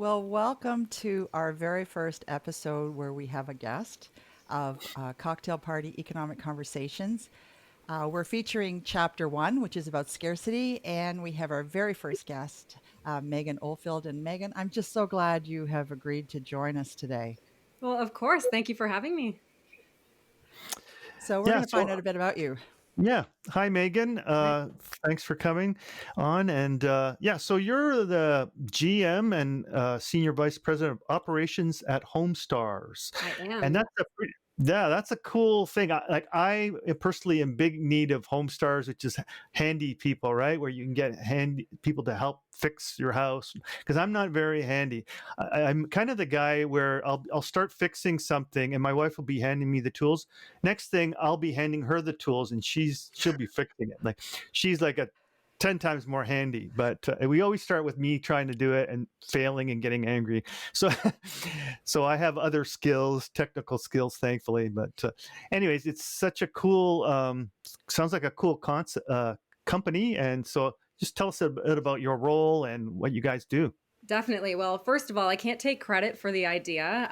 Well, welcome to our very first episode where we have a guest of Cocktail Party Economic Conversations. We're featuring chapter one, which is about scarcity, and we have our very first guest, Megan Oldfield. And Megan, I'm just so glad you have agreed to join us today. Well, of course. Thank you for having me. So, we're Yeah, going to find so out a bit about you. yeah. Hi, Megan. Hi. Thanks for coming on. And so you're the GM and Senior Vice President of Operations at Homestars. I And am. that's a cool thing. I personally am big need of Homestars, which is handy people, right? Where you can get handy people to help fix your house. Because I'm not very handy. I'm kind of the guy where I'll start fixing something, and my wife will be handing me the tools. Next thing, I'll be handing her the tools, and she'll be fixing it. Like she's like a 10 times more handy, but we always start with me trying to do it and failing and getting angry. So so I have other skills, technical skills, thankfully. But anyways, it's such a cool sounds like a cool company. And so just tell us a bit about your role and what you guys do. Definitely. Well, first of all, I can't take credit for the idea.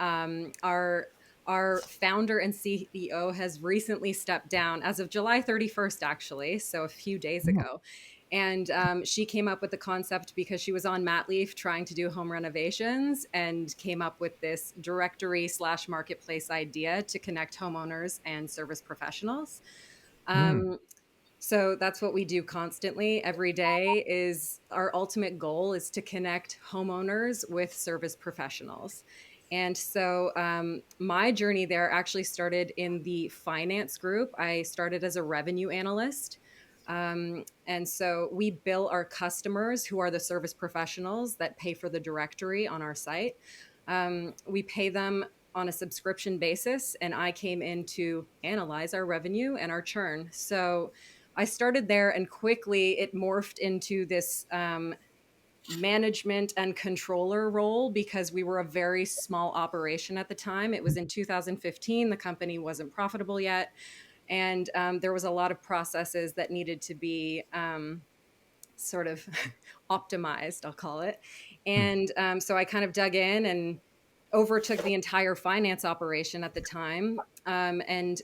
Our founder and CEO has recently stepped down as of July 31st, actually, so a few days ago. And she came up with the concept because she was on mat leave trying to do home renovations and came up with this directory slash marketplace idea to connect homeowners and service professionals. Mm. So that's what we do constantly every day. Is our ultimate goal is to connect homeowners with service professionals. And so my journey there actually started in the finance group. I started as a revenue analyst. And so we bill our customers, who are the service professionals that pay for the directory on our site. We pay them on a subscription basis, and I came in to analyze our revenue and our churn. So I started there, and quickly it morphed into this management and controller role because we were a very small operation at the time. It was in 2015. The company wasn't profitable yet. And there was a lot of processes that needed to be sort of optimized, I'll call it. And so I kind of dug in and overtook the entire finance operation at the time. And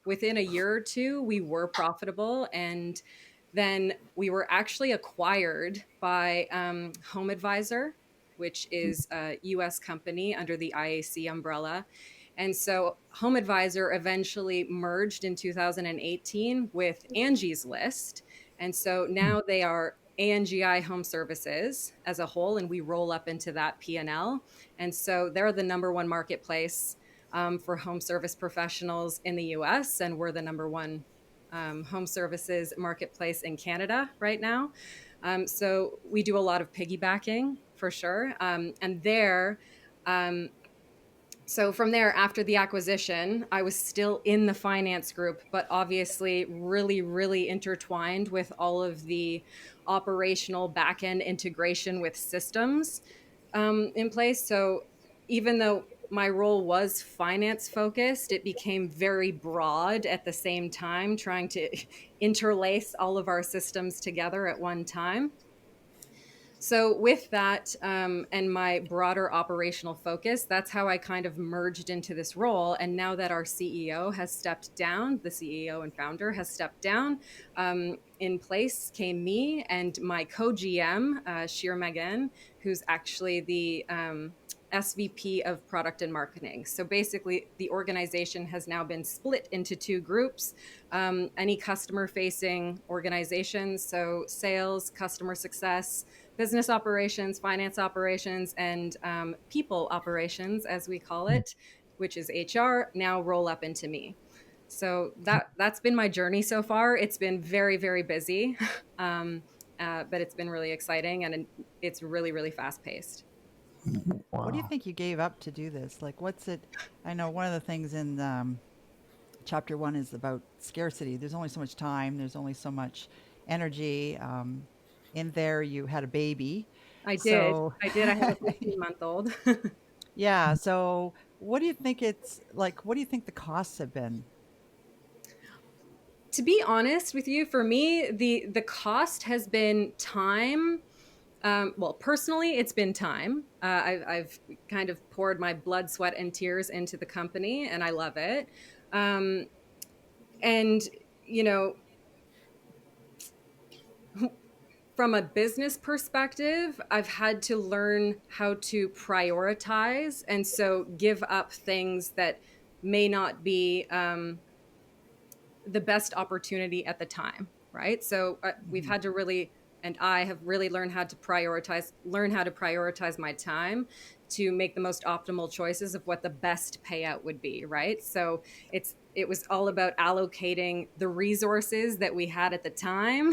within a year or two, we were profitable. And then we were actually acquired by Home Advisor, which is a US company under the IAC umbrella. And so Home Advisor eventually merged in 2018 with Angie's List. And so now they are ANGI Home Services as a whole, and we roll up into that P&L. And so they're the number one marketplace for home service professionals in the US, and we're the number one home services marketplace in Canada right now. So we do a lot of piggybacking for sure. And there, so from there, after the acquisition, I was still in the finance group, but obviously really, really intertwined with all of the operational backend integration with systems in place. So even though my role was finance focused, it became very broad at the same time, trying to interlace all of our systems together at one time. So, with that and my broader operational focus, that's how I kind of merged into this role. And now that our CEO has stepped down, the CEO and founder has stepped down, in place came me and my co GM, Shir Megan, who's actually the SVP of product and marketing. So basically, the organization has now been split into two groups. Any customer facing organizations, so sales, customer success, business operations, finance operations, and people operations, as we call it, which is HR, now roll up into me. So that's been my journey so far. It's been very, very busy, but it's been really exciting, and it's really, really fast paced. What do you Wow. think you gave up to do this? Like, what's it? I know one of the things in chapter one is about scarcity. There's only so much time, there's only so much energy. In there, you had a baby. I did. So, I did. I have a 15-month-old. yeah. So, what do you think it's like? What do you think the costs have been? To be honest with you, for me, the cost has been time Well, personally, it's been time. I've kind of poured my blood, sweat, and tears into the company, and I love it. Um, and, you know, from a business perspective, I've had to learn how to prioritize and so give up things that may not be the best opportunity at the time, right? So we've Mhm. had to really, and I have really learn how to prioritize my time to make the most optimal choices of what the best payout would be, right? So it was all about allocating the resources that we had at the time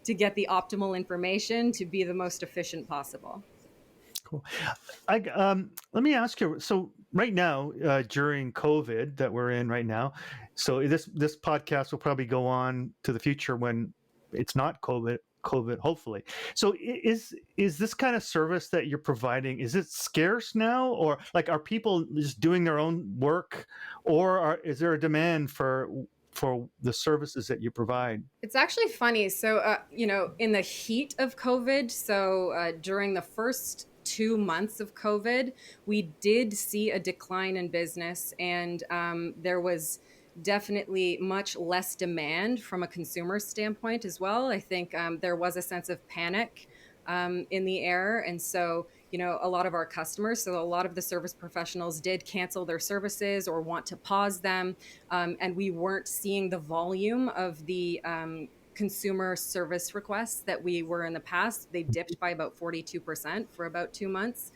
to get the optimal information to be the most efficient possible. Cool. Let me ask you. So right now, during COVID that we're in right now, so this podcast will probably go on to the future when it's not COVID, hopefully. So is this kind of service that you're providing, is it scarce now, or like are people just doing their own work, or is there a demand for the services that you provide? It's actually funny. So, in the heat of COVID, during the first 2 months of COVID, we did see a decline in business, and there was definitely much less demand from a consumer standpoint as well. I think there was a sense of panic in the air. And so, a lot of our customers, so a lot of the service professionals did cancel their services or want to pause them, and we weren't seeing the volume of the consumer service requests that we were in the past. They dipped by about 42% for about 2 months.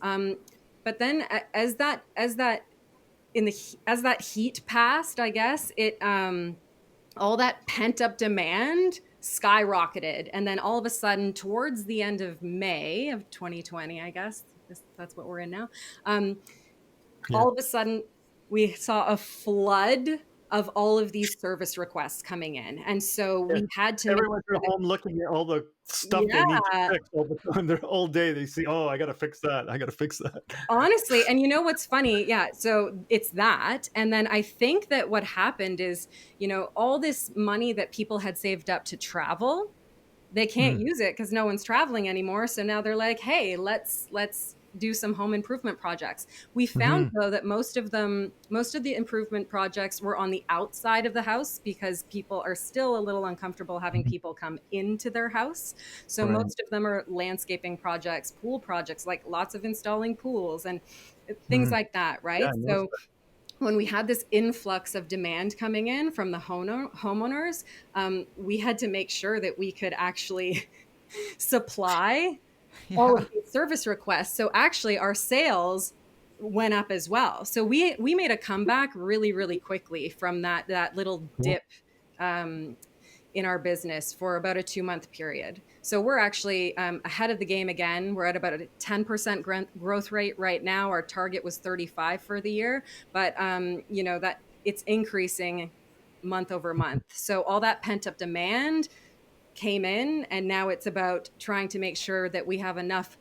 Um, but then as that heat passed, I guess it all that pent up demand skyrocketed, and then all of a sudden, towards the end of May of 2020, I guess that's what we're in now. Um, Yeah. all of a sudden we saw a flood of all of these service requests coming in, and so Yeah. we had to make Everyone's sure at that home looking at all the stuff they need to yeah, fix all the time. They're all day. They see, oh, I got to fix that. I got to fix that. honestly. And you know what's funny, yeah, so it's that, and then I think that what happened is, all this money that people had saved up to travel, they can't Mm. use it because no one's traveling anymore. So now they're like, hey, let's do some home improvement projects. We found Hmm. though that most of the improvement projects were on the outside of the house because people are still a little uncomfortable having people come into their house. So Right. most of them are landscaping projects, pool projects, like lots of installing pools and things Hmm. like that, Yeah, right? I noticed So when we had this influx of demand coming in from the homeowners, we had to make sure that we could actually supply all Yeah. of these service requests. So actually, our sales went up as well. So we made a comeback really really quickly from that little that. dip um, in our business for about a 2 month period. So we're actually ahead of the game again. We're at about a 10% growth rate right now. Our target was 35 for the year, but that it's increasing month over month. So all that pent up demand came in, and now it's about trying to make sure that we have enough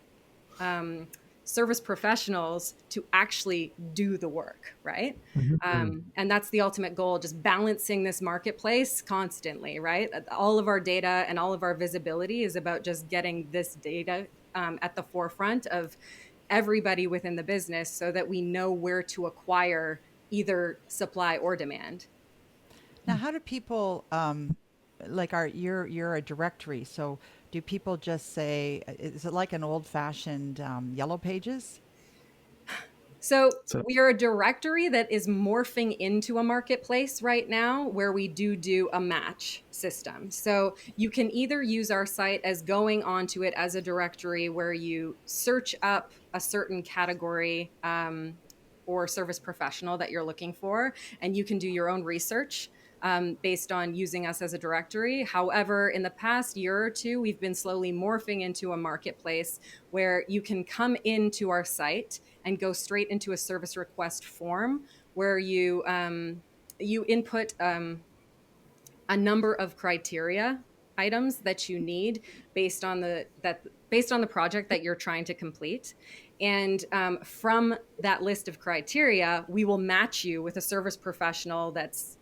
um, service professionals to actually do the work, right? Mhm. And that's the ultimate goal, just balancing this marketplace constantly, right? All of our data and all of our visibility is about just getting this data at the forefront of everybody within the business so that we know where to acquire either supply or demand. Now, how do people like you're a directory, so do people just say, is it like an old-fashioned yellow pages? So So, we are a directory that is morphing into a marketplace right now where we do a match system. So you can either use our site as going onto it as a directory where you search up a certain category or service professional that you're looking for, and you can do your own research based on using us as a directory. However, in the past year or two, we've been slowly morphing into a marketplace where you can come into our site and go straight into a service request form where you input a number of criteria items that you need based on the project that you're trying to complete. And from that list of criteria, we will match you with a service professional that's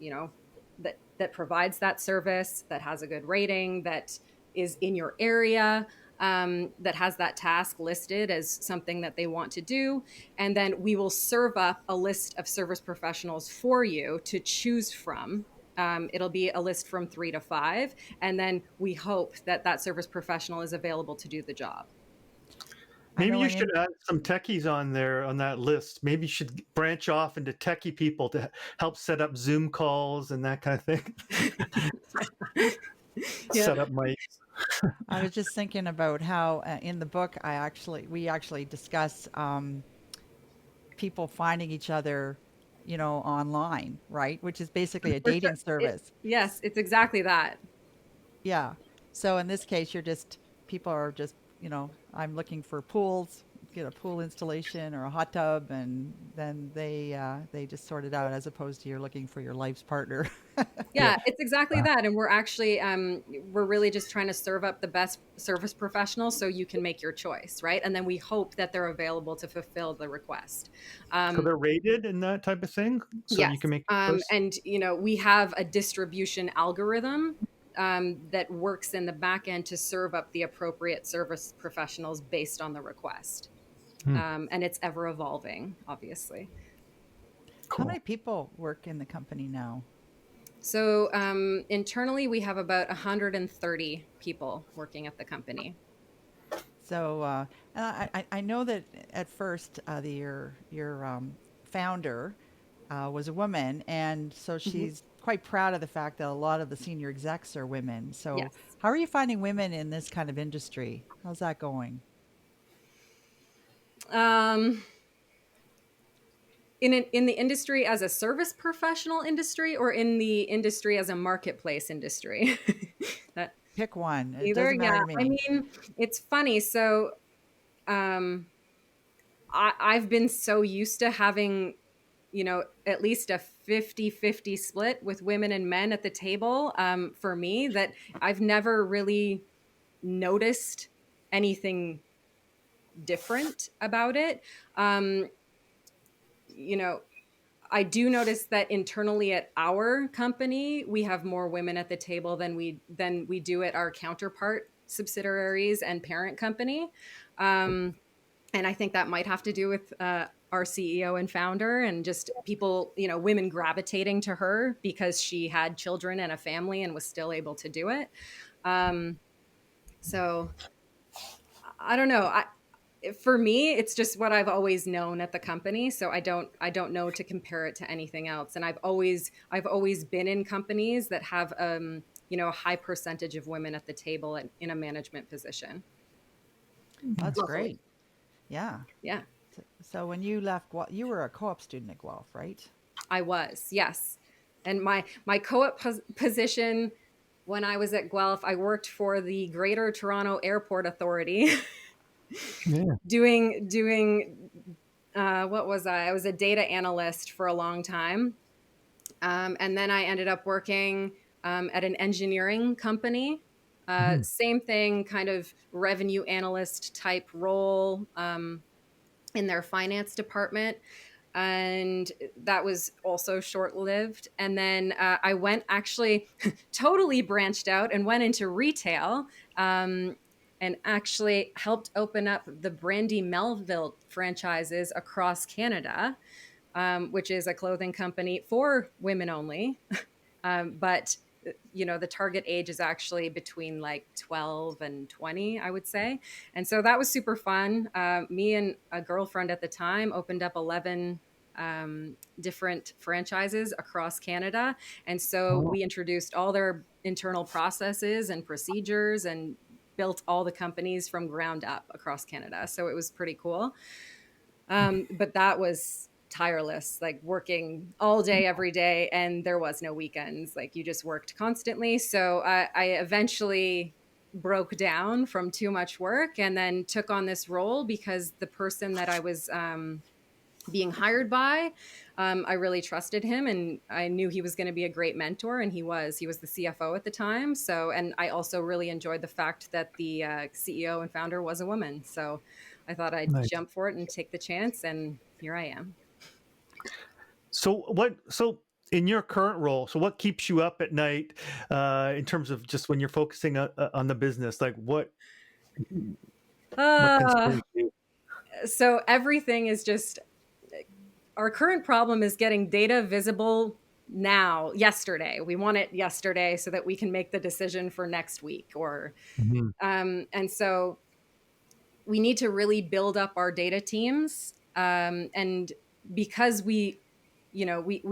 that provides that service, that has a good rating, that is in your area, that has that task listed as something that they want to do. And then we will serve up a list of service professionals for you to choose from. It'll be a list from 3 to 5. And then we hope that that service professional is available to do the job. I Maybe know you an should in, add some techies on there on that list. Maybe you should branch off into techie people to help set up Zoom calls and that kind of thing. Yeah. Set up mics. I was just thinking about how in the book we actually discuss people finding each other, online, right? Which is basically a For sure. dating service. Yes, it's exactly that. Yeah. So in this case, people are just, I'm looking for pools, get a pool installation or a hot tub, and then they just sort it out as opposed to you're looking for your life's partner. Yeah. Yeah, it's exactly that. And we're actually, we're really just trying to serve up the best service professionals so you can make your choice, right? And then we hope that they're available to fulfill the request. So Um, they're rated and that type of thing. So yes. you can make your choice. And, we have a distribution algorithm that works in the back end to serve up the appropriate service professionals based on the request. Hmm, And it's ever evolving, obviously. How many cool. people work in the company now? So internally, we have about 130 people working at the company. So, and I know that at first your founder was a woman, and so Mhm. she's quite proud of the fact that a lot of the senior execs are women. So, Yes. how are you finding women in this kind of industry? How's that going? Um, in the industry as a service professional industry, or in the industry as a marketplace industry? That Pick one. It either, doesn't matter yeah. to I me. mean, it's funny. So um, I've been so used to having, at least a 50-50 split with women and men at the table, for me, that I've never really noticed anything different about it. Um, you know, I do notice that internally at our company, we have more women at the table than we do at our counterpart subsidiaries and parent company. Um, and I think that might have to do with our CEO and founder, and just people, women gravitating to her because she had children and a family and was still able to do it. Um, so I don't know. For me, it's just what I've always known at the company, so I don't know to compare it to anything else. And I've always been in companies that have a high percentage of women at the table in a management position. That's Luckily. great. Yeah. Yeah, So when you left, you were a co-op student at Guelph, right? I was. Yes. And my co-op position when I was at Guelph, I worked for the Greater Toronto Airport Authority. Yeah. doing what was I? I was a data analyst for a long time. And then I ended up working at an engineering company. Mhm. Same thing, kind of revenue analyst type role in their finance department. And that was also short lived. And then I went, actually totally branched out and went into retail. And actually helped open up the Brandy Melville franchises across Canada, which is a clothing company for women only. But the target age is actually between like 12 and 20, I would say. And so that was super fun. Me and a girlfriend at the time opened up 11 different franchises across Canada. And so Oh, we introduced all their internal processes and procedures and built all the companies from ground up across Canada. So it was pretty cool. But that was tireless, like working all day, every day, and there was no weekends. Like you just worked constantly. So I eventually broke down from too much work and then took on this role because the person that I was being hired by, I really trusted him and I knew he was going to be a great mentor, and he was the CFO at the time. So, and I also really enjoyed the fact that the CEO and founder was a woman. So I thought I'd nice. jump for it and take the chance, and here I am. So in your current role, so what keeps you up at night in terms of just when you're focusing on the business? Like What Uh, concerns you? so everything is just, our current problem is getting data visible now, yesterday. We want it yesterday so that we can make the decision for next week. Mhm. And so we need to really build up our data teams. And because we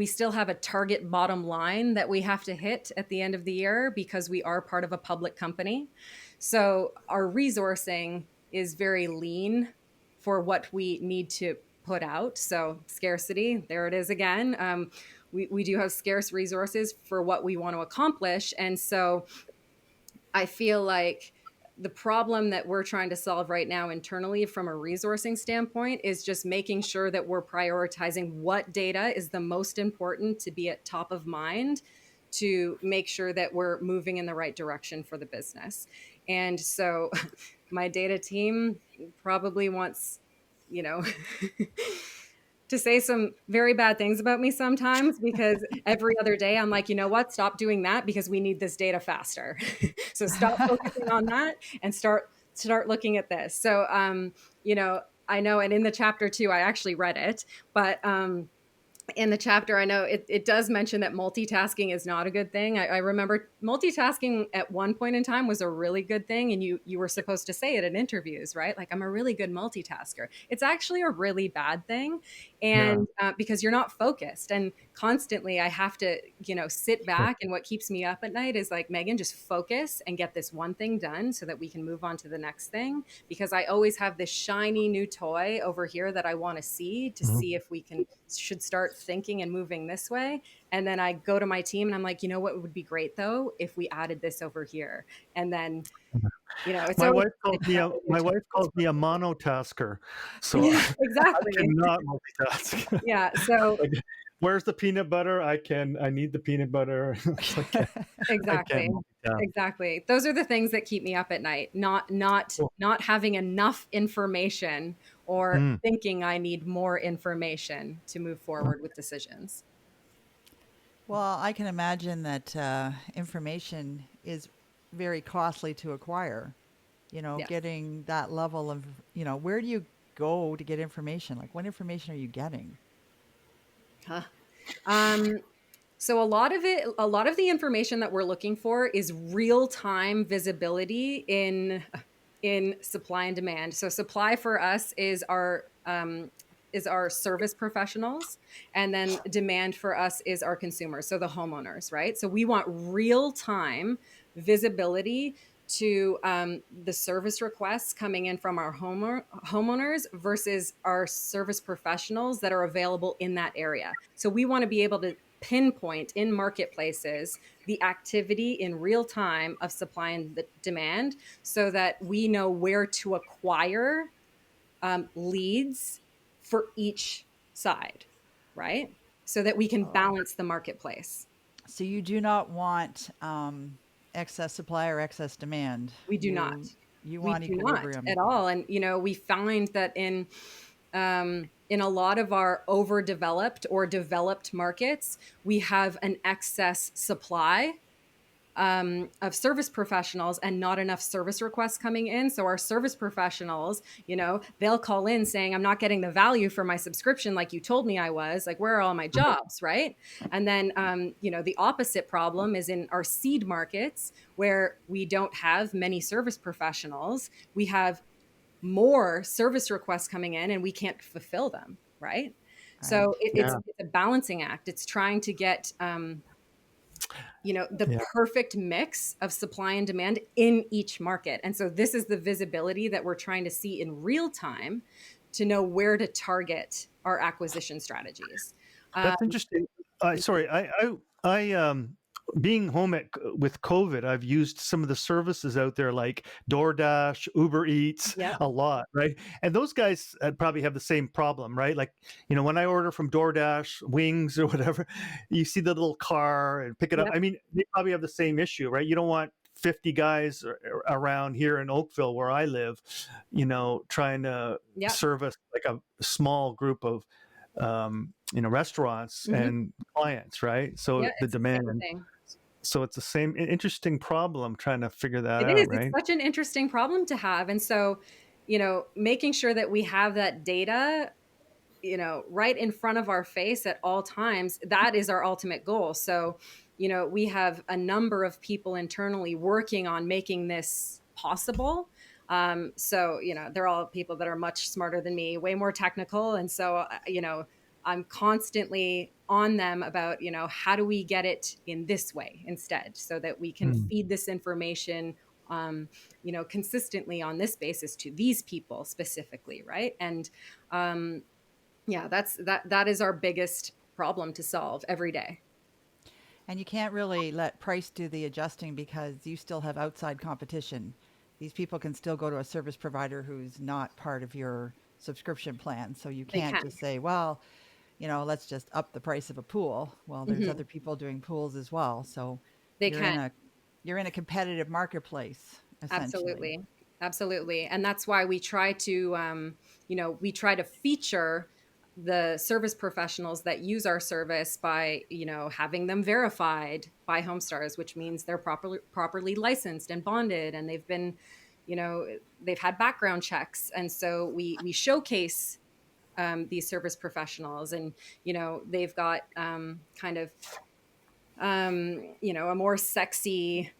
still have a target bottom line that we have to hit at the end of the year because we are part of a public company. So our resourcing is very lean for what we need to put out. So scarcity, there it is again. We do have scarce resources for what we want to accomplish. And so I feel like the problem that we're trying to solve right now internally from a resourcing standpoint is just making sure that we're prioritizing what data is the most important to be at top of mind to make sure that we're moving in the right direction for the business. And so my data team probably wants, you know, to say some very bad things about me sometimes because every other day I'm like, you know what, stop doing that because we need this data faster. So stop focusing on that and start looking at this. So I know, and in the chapter 2, I actually read it, but in the chapter, I know it does mention that multitasking is not a good thing. I remember multitasking at one point in time was a really good thing, and you were supposed to say it in interviews, right? Like, I'm a really good multitasker. It's actually a really bad thing, Yeah. and because you're not focused, and constantly I have to, sit back. And what keeps me up at night is like, Megan, just focus and get this one thing done so that we can move on to the next thing. Because I always have this shiny new toy over here that I want to Mhm. see if we should start thinking and moving this way. And then I go to my team and I'm like, you know what would be great though if we added this over here. And then it's My always wife calls me a new my wife tools calls for me a me. monotasker, so Yeah, I exactly. cannot multitask. Yeah. So Like, where's the peanut butter? I need the peanut butter. It's like, I can't exactly. multitask. Exactly. Those are the things that keep me up at night. Cool. Not having enough information or Mm. thinking I need more information to move forward with decisions. Well, I can imagine that information is very costly to acquire. Yes. Getting that level of, where do you go to get information? Like, what information are you getting? Huh. Um, So a lot of the information that we're looking for is real-time visibility in supply and demand. So supply for us is our service professionals, and then demand for us is our consumers, so the homeowners, right? So we want real-time visibility to the service requests coming in from our homeowners versus our service professionals that are available in that area. So we want to be able to pinpoint in marketplaces the activity in real time of supply and the demand so that we know where to acquire leads for each side, right? So that we can balance the marketplace. So you do not want excess supply or excess demand. We do not. You We want do not equilibrium. at all. And, we find that in a lot of our overdeveloped or developed markets, we have an excess supply of service professionals and not enough service requests coming in. So our service professionals, they'll call in saying, I'm not getting the value for my subscription like you told me I was. Like, where are all my jobs, right? And then, the opposite problem is in our seed markets where we don't have many service professionals. We have more service requests coming in and we can't fulfill them, right? Right. So Yeah. it's a balancing act. It's trying to get the Yeah. perfect mix of supply and demand in each market. And so this is the visibility that we're trying to see in real time to know where to target our acquisition strategies. Um, That's interesting. Sorry, being home with COVID, I've used some of the services out there like DoorDash, Uber Eats yep. a lot, right? And those guys probably have the same problem, right? Like, when I order from DoorDash wings or whatever, you see the little car and pick it up. Yep. I mean, they probably have the same issue, right? You don't want 50 guys around here in Oakville where I live, trying to Yep. service like a small group of restaurants Hmm. and clients, right? So Yeah. the It's the same demand. thing. So it's the same interesting problem trying to figure that It out, is. It's right? such an interesting problem to have. And so, making sure that we have that data, right in front of our face at all times, that is our ultimate goal. So, we have a number of people internally working on making this possible. So, they're all people that are much smarter than me, way more technical. And so, I'm constantly on them about, how do we get it in this way instead so that we can Mm. feed this information, consistently on this basis to these people specifically. Right. And, yeah, that is our biggest problem to solve every day. And you can't really let price do the adjusting because you still have outside competition. These people can still go to a service provider who's not part of your subscription plan. So you They can't can. just say, well, let's just up the price of a pool. Well, there's Mhm. other people doing pools as well. So They you're in can. a you're in a competitive marketplace essentially. Absolutely. Absolutely. And that's why we try to, we try to feature the service professionals that use our service by, having them verified by HomeStars, which means they're properly licensed and bonded, and they've been, they've had background checks. And so we showcase these service professionals, and they've got kind of a more sexy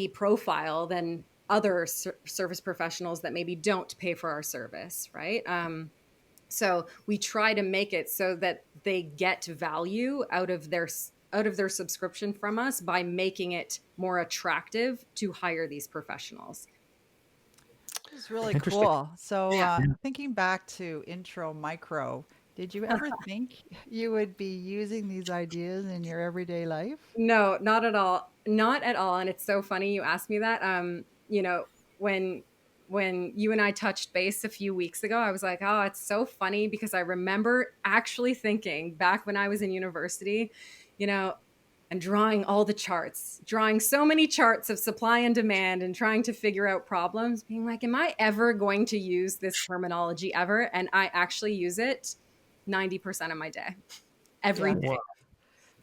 profile than other service professionals that maybe don't pay for our service, right? So we try to make it so that they get value out of their subscription from us by making it more attractive to hire these professionals. It's really Interesting. cool. So, Yeah. Yeah. thinking back to intro micro, did you ever think you would be using these ideas in your everyday life? No, not at all. Not at all. And it's so funny you asked me that. When you and I touched base a few weeks ago, I was like, oh, it's so funny because I remember actually thinking back when I was in university, you know, and drawing all the charts, drawing so many charts of supply and demand and trying to figure out problems, being like, am I ever going to use this terminology ever? And I actually use it 90% of my day, every Yeah. day. Wow.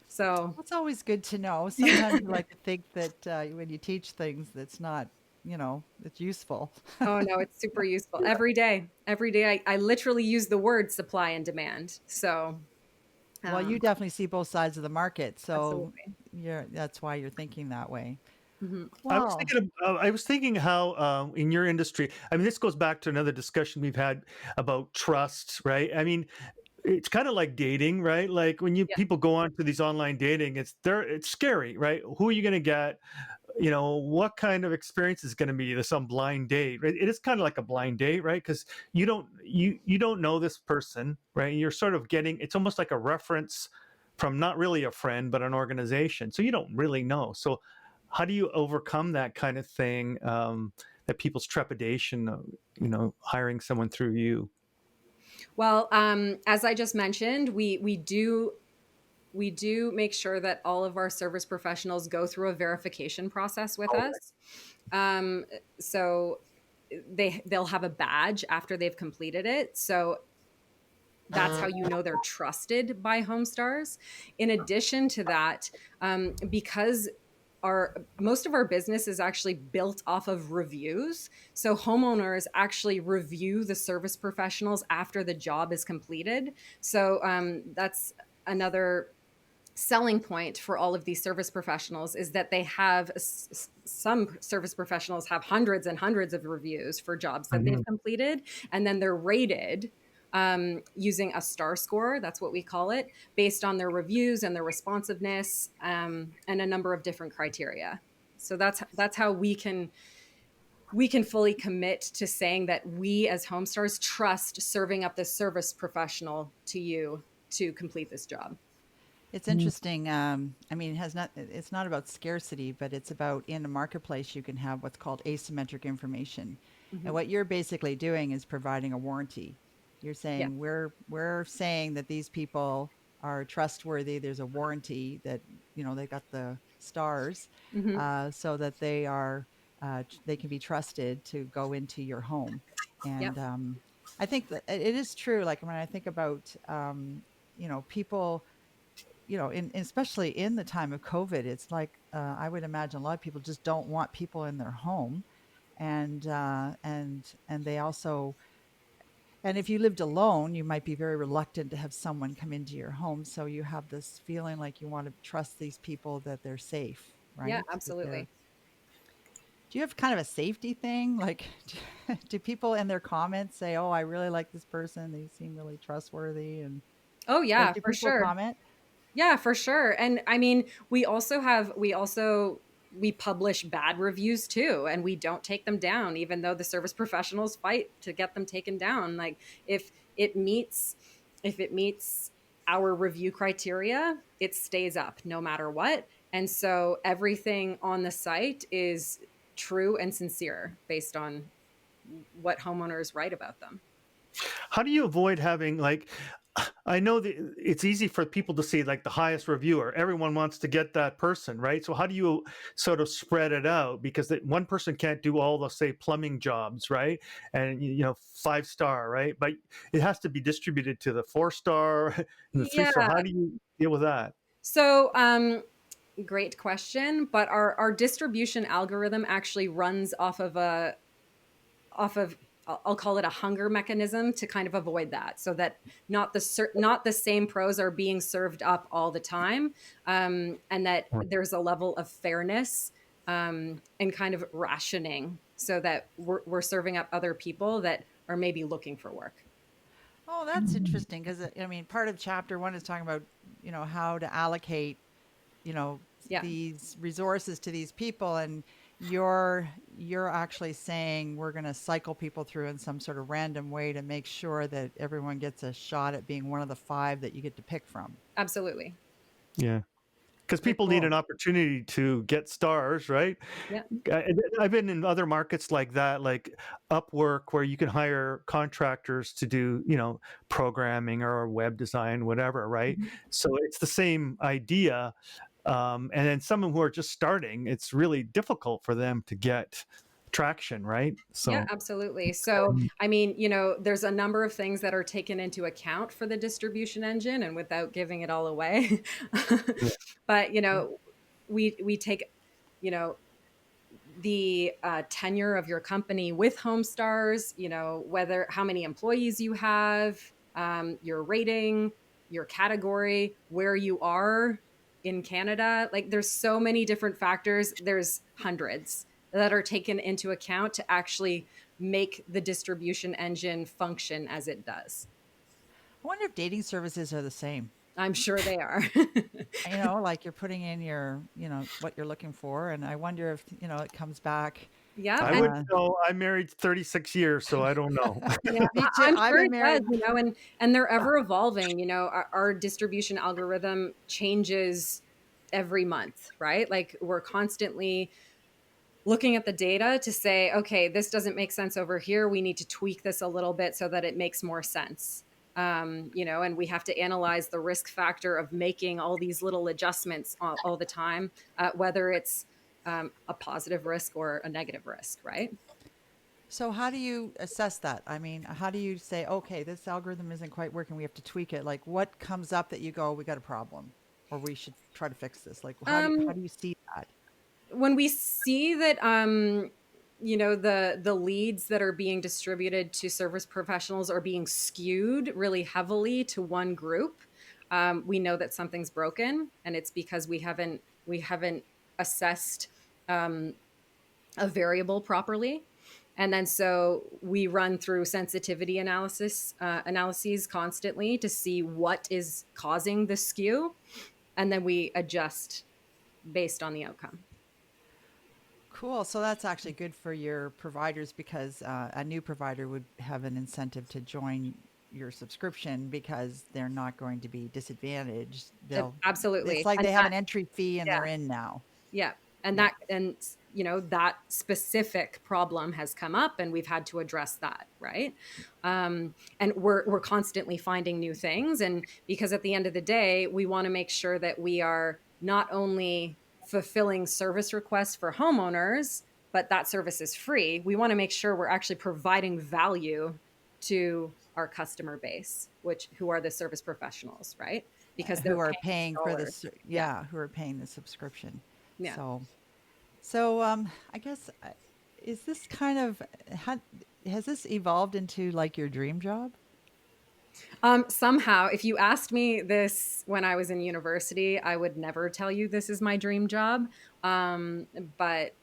So That's always good to know. Sometimes you like to think that when you teach things, that's not, it's useful. oh no, it's super useful every day. Every day, I literally use the word supply and demand. So, Well, you um, definitely see both sides of the market, so absolutely. that's why you're thinking that way. Hmm. Well, I was thinking how in your industry, I mean, this goes back to another discussion we've had about trust, right? I mean, it's kind of like dating, right? Like when you Yeah. people go on to these online dating, it's scary, right? Who are you going to get? What kind of experience is going to be some blind date, right? It is kind of like a blind date, right? Because you don't know this person, right? You're sort of getting, it's almost like a reference from not really a friend but an organization, so you don't really know. So how do you overcome that kind of thing, that people's trepidation of, hiring someone through you? Well, as I just mentioned, we do make sure that all of our service professionals go through a verification process with us. Um, so they'll have a badge after they've completed it. So that's how you know they're trusted by HomeStars. In addition to that, because our most of our business is actually built off of reviews, so homeowners actually review the service professionals after the job is completed. So that's another selling point for all of these service professionals, is that they have some service professionals have hundreds and hundreds of reviews for jobs that they've Mhm. completed, and then they're rated using a star score, that's what we call it, based on their reviews and their responsiveness, and a number of different criteria. So that's how we can fully commit to saying that we as HomeStars trust serving up this service professional to you to complete this job. it's interesting. I mean, it's not about scarcity, but it's about in a marketplace you can have what's called asymmetric information. And Mhm. what you're basically doing is providing a warranty. You're Yeah. saying we're saying that these people are trustworthy. There's a warranty that they got the stars, Hmm. so that they can be trusted to go into your home. Yep. And I think that it is true. Like when I think about people especially in the time of COVID, it's like I would imagine a lot of people just don't want people in their home, and they also, and if you lived alone, you might be very reluctant to have someone come into your home. So you have this feeling like you want to trust these people that they're safe, Yeah, right? That they're. absolutely. Do you have kind of a safety thing? Like, do people in their comments say, "Oh, I really like this person. They seem really trustworthy," and Oh like, yeah, do for people sure. comment? Yeah, for sure. And I mean, we publish bad reviews too, and we don't take them down, even though the service professionals fight to get them taken down. Like if it meets if it meets our review criteria, it stays up no matter what. And so everything on the site is true and sincere based on what homeowners write about them. How do you avoid having like, I know that it's easy for people to see like the highest reviewer. Everyone wants to get that person, right? So how do you sort of spread it out? Because one person can't do all the say plumbing jobs, right? And 5-star, right? But it has to be distributed to the 4-star and the 3-star. Yeah. How do you deal with that? So, great question. But our distribution algorithm actually runs off of I'll call it a hunger mechanism to kind of avoid that, so that not the same pros are being served up all the time, and that there's a level of fairness and kind of rationing, so that we're serving up other people that are maybe looking for work. Oh, that's interesting because I mean, part of chapter one is talking about how to allocate you know Yeah, these resources to these people, and you're actually saying we're going to cycle people through in some sort of random way to make sure that everyone gets a shot at being one of the five that you get to pick from. absolutely. Yeah. Because Very people need cool. an opportunity to get stars, right? Yeah. I've been in other markets like that, like Upwork, where you can hire contractors to do, programming or web design, whatever, right? Mhm. So it's the same idea. And then someone who are just starting, it's really difficult for them to get traction, right? Yeah, So, absolutely. So, I mean, there's a number of things that are taken into account for the distribution engine, and without giving it all away, yeah. but we take, you know, the tenure of your company with Homestars, whether how many employees you have, your rating, your category, where you are in Canada. Like there's so many different factors. There's hundreds that are taken into account to actually make the distribution engine function as it does. I wonder if dating services are the same. I'm sure they are. Like you're putting in your what you're looking for, and I wonder if it comes back. Yeah. I And wouldn't uh, know. I married 36 years, so I don't know. yeah, Me too. I'm I've sure been it does, married. and they're ever evolving. Our distribution algorithm changes every month, right? Like we're constantly looking at the data to say, okay, this doesn't make sense over here. We need to tweak this a little bit so that it makes more sense. And we have to analyze the risk factor of making all these little adjustments all the time, whether it's a positive risk or a negative risk, right? So how do you assess that? I mean, how do you say, okay, this algorithm isn't quite working, we have to tweak it? Like what comes up that you go, we got a problem or we should try to fix this? Like how Um, do you see that? when we see that the leads that are being distributed to service professionals are being skewed really heavily to one group, we know that something's broken, and it's because we haven't assessed um, a variable properly. And then so we run through sensitivity analyses constantly to see what is causing the skew, and then we adjust based on the outcome. Cool. So that's actually good for your providers because a new provider would have an incentive to join your subscription because they're not going to be disadvantaged. It's Absolutely. like And they have that, an entry fee and they're yeah, in now. yeah. And Yeah. that specific problem has come up, and we've had to address that, right? And we're constantly finding new things, and because at the end of the day, we want to make sure that we are not only fulfilling service requests for homeowners, but that service is free. We want to make sure we're actually providing value to our customer base, who are the service professionals, right? because they're who are paying paying for dollars. this, Yeah. yeah, who are paying the subscription. Yeah. So, I guess is this kind of how, has this evolved into like your dream job? Somehow, if you asked me this when I was in university, I would never tell you this is my dream job. Um, but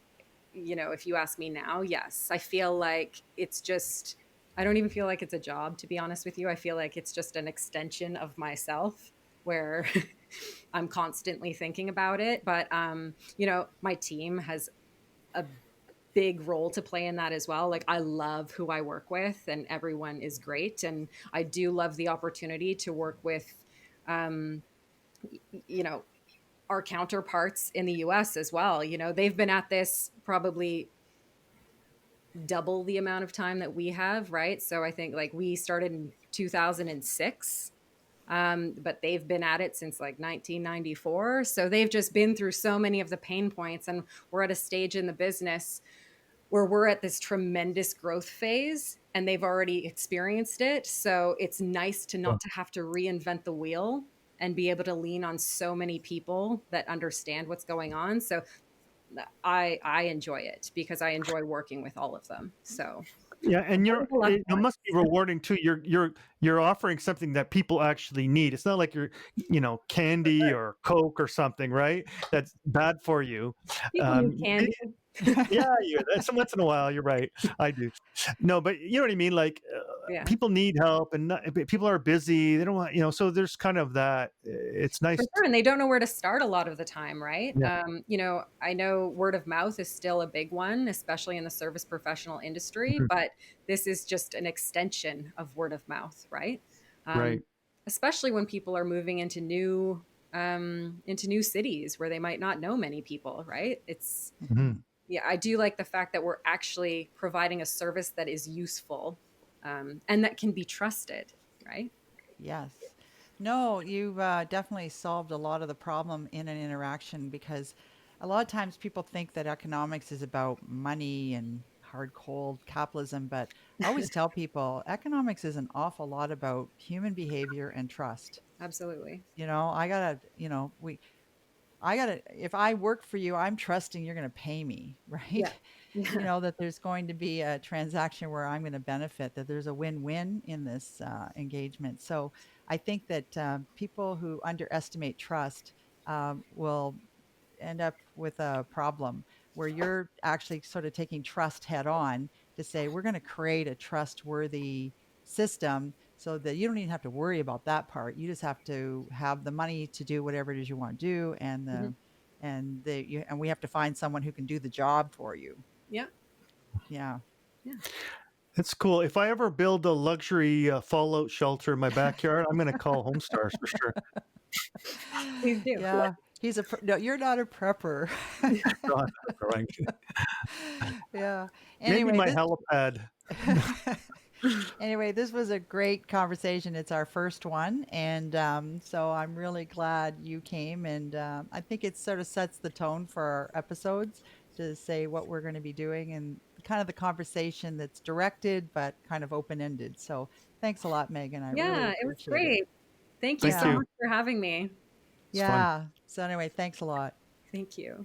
if you ask me now, yes, I feel like it's just, I don't even feel like it's a job, to be honest with you. I feel like it's just an extension of myself where I'm constantly thinking about it. But, my team has a big role to play in that as well. Like, I love who I work with, and everyone is great. And I do love the opportunity to work with, um, you know, our counterparts in the US as well. They've been at this probably double the amount of time that we have, right? So I think like we started in 2006, but they've been at it since like 1994. So they've just been through so many of the pain points. And we're at a stage in the business where we're at this tremendous growth phase and they've already experienced it. So it's nice to not to have to reinvent the wheel and be able to lean on so many people that understand what's going on. So I enjoy it because I enjoy working with all of them. So Yeah, and what are the left it must be rewarding too. You're offering something that people actually need. It's not like you're, candy or Coke or something, right? That's bad for you. people need Um, candy? yeah, that's once in a while. You're right. I do. No, but you know what I mean. Like Yeah. people need help, and people are busy. They don't want, So there's kind of that. It's For nice. sure. And they don't know where to start a lot of the time, right? Yeah. I know word of mouth is still a big one, especially in the service professional industry, Mhm. but this is just an extension of word of mouth, right? Um, Right. especially when people are moving into new cities where they might not know many people, right? Mhm. Yeah, I do like the fact that we're actually providing a service that is useful, and that can be trusted, right? Yes. No, you've definitely solved a lot of the problem in an interaction because a lot of times people think that economics is about money and hard cold capitalism, but I always tell people economics is an awful lot about human behavior and trust. Absolutely. I gotta, I gotta, if I work for you, I'm trusting you're gonna pay me, right? Yeah. Yeah. That there's going to be a transaction where I'm going to benefit, that there's a win-win in this engagement. So I think that people who underestimate trust will end up with a problem where you're actually sort of taking trust head on to say, we're going to create a trustworthy system so that you don't even have to worry about that part. You just have to have the money to do whatever it is you want to do, and Mhm. and we have to find someone who can do the job for you. Yeah. Yeah. Yeah. It's cool. If I ever build a luxury fallout shelter in my backyard, I'm going to call Homestars for sure. Please do. Yeah. No, you're not a prepper. God, right. Yeah. Maybe Anyway, my this helipad. anyway, this was a great conversation. It's our first one, and so I'm really glad you came. And I think it sort of sets the tone for our episodes to say what we're going to be doing and kind of the conversation that's directed but kind of open ended. So thanks a lot, Megan. I really Yeah, it was appreciate it. great. Thank you Thank so Yeah. you. much for having me. It's fun. Yeah. So anyway, thanks a lot. Thank you.